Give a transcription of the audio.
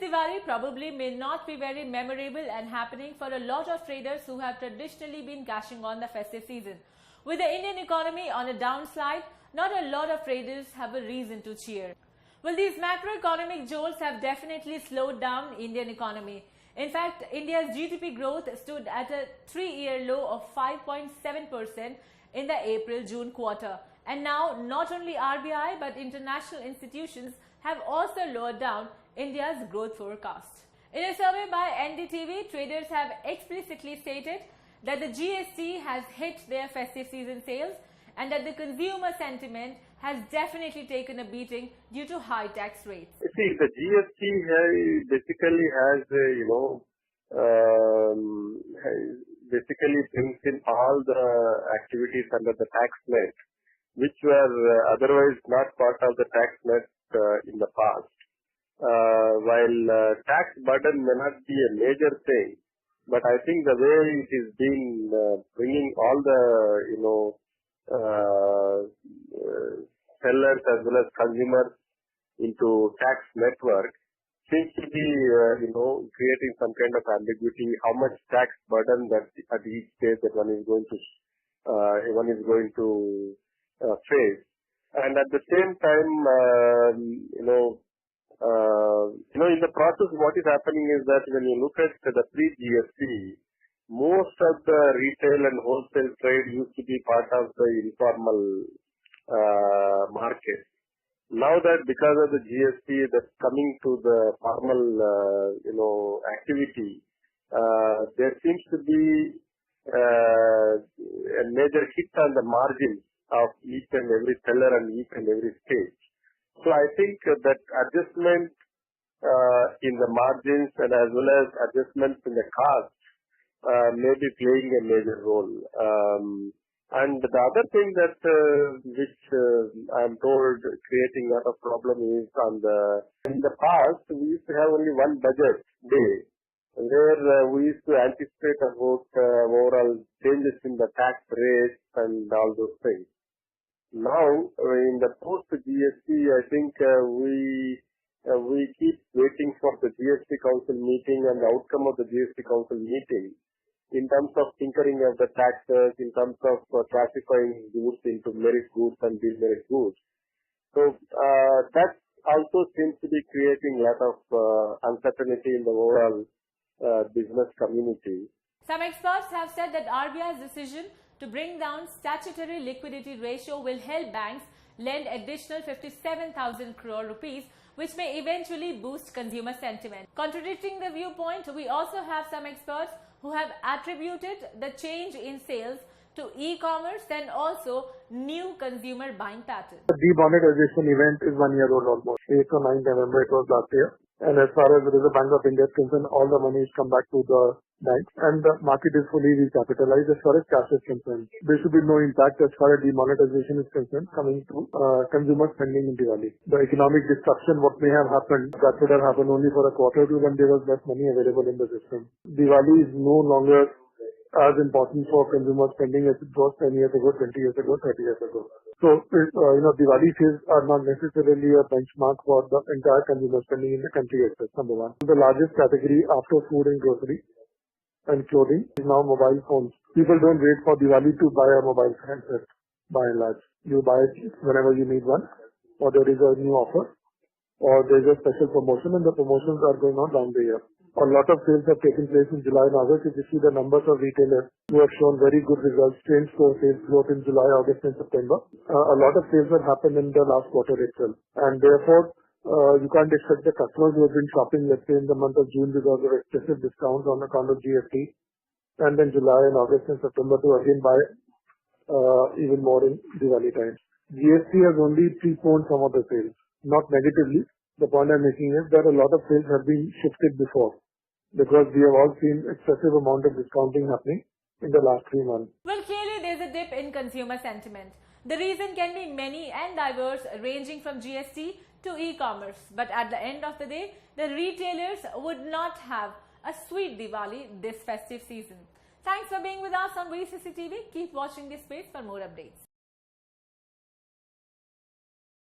Diwali probably may not be very memorable and happening for a lot of traders who have traditionally been cashing on the festive season. With the Indian economy on a downslide, not a lot of traders have a reason to cheer. Well, these macroeconomic jolts have definitely slowed down Indian economy. In fact, India's GDP growth stood at a 3-year low of 5.7% in the April-June quarter. And now, not only RBI but international institutions have also lowered down India's growth forecast. In a survey by NDTV, traders have explicitly stated that the GST has hit their festive season sales and that the consumer sentiment has definitely taken a beating due to high tax rates. See, the GST basically has, basically brings in all the activities under the tax net, which were otherwise not part of the tax net in the past. While tax burden may not be a major thing, but I think the way it is being bringing all the sellers as well as consumers into tax network seems to be creating some kind of ambiguity. How much tax burden that at each stage that one is going to face, and at the same time, in the process, what is happening is that when you look at the pre-GST, most of the retail and wholesale trade used to be part of the informal market. Now that because of the GST that's coming to the formal, activity, there seems to be a major hit on the margins of each and every seller and each and every stage. So I think that adjustment in the margins and as well as adjustments in the cost may be playing a major role. And the other thing that which I am told creating a lot of problem is in the past we used to have only one budget day where we used to anticipate about overall changes in the tax rates and all those things. Now in the post GST, I think we keep waiting for the GST Council meeting and the outcome of the GST Council meeting in terms of tinkering of the taxes, in terms of classifying goods into merit goods and demerit goods. So that also seems to be creating a lot of uncertainty in the overall business community. Some experts have said that RBI's decision to bring down statutory liquidity ratio will help banks lend additional 57,000 crore rupees, which may eventually boost consumer sentiment. Contradicting the viewpoint, we also have some experts who have attributed the change in sales to e-commerce and also new consumer buying patterns. The demonetisation event is 1 year old almost. 8th or 9th November it was last year. And as far as the Reserve Bank of India is concerned, all the money has come back to the banks and the market is fully recapitalized as far as cash is concerned. There should be no impact as far as demonetization is concerned coming to consumer spending in Diwali. The economic destruction, what may have happened, that would have happened only for a quarter or two when there was less money available in the system. Diwali is no longer as important for consumer spending as it was 10 years ago, 20 years ago, 30 years ago. So, Diwali sales are not necessarily a benchmark for the entire consumer spending in the country itself, number one. The largest category after food and grocery and clothing is now mobile phones. People don't wait for Diwali to buy a mobile handset, by and large. You buy it whenever you need one, or there is a new offer, or there is a special promotion, and the promotions are going on down the year. A lot of sales have taken place in July and August. If you see the numbers of retailers who have shown very good results, same-store sales growth in July, August and September, a lot of sales have happened in the last quarter itself. And therefore, you can't expect the customers who have been shopping, let's say, in the month of June because of excessive discounts on account of GST, and then July and August and September to again buy even more in Diwali times. GST has only preponed some of the sales, not negatively. The point I'm making is that a lot of sales have been shifted before, because we have all seen excessive amount of discounting happening in the last 3 months. Well, clearly there's a dip in consumer sentiment. The reason can be many and diverse, ranging from GST to e-commerce. But at the end of the day, the retailers would not have a sweet Diwali this festive season. Thanks for being with us on VCC TV. Keep watching this space for more updates.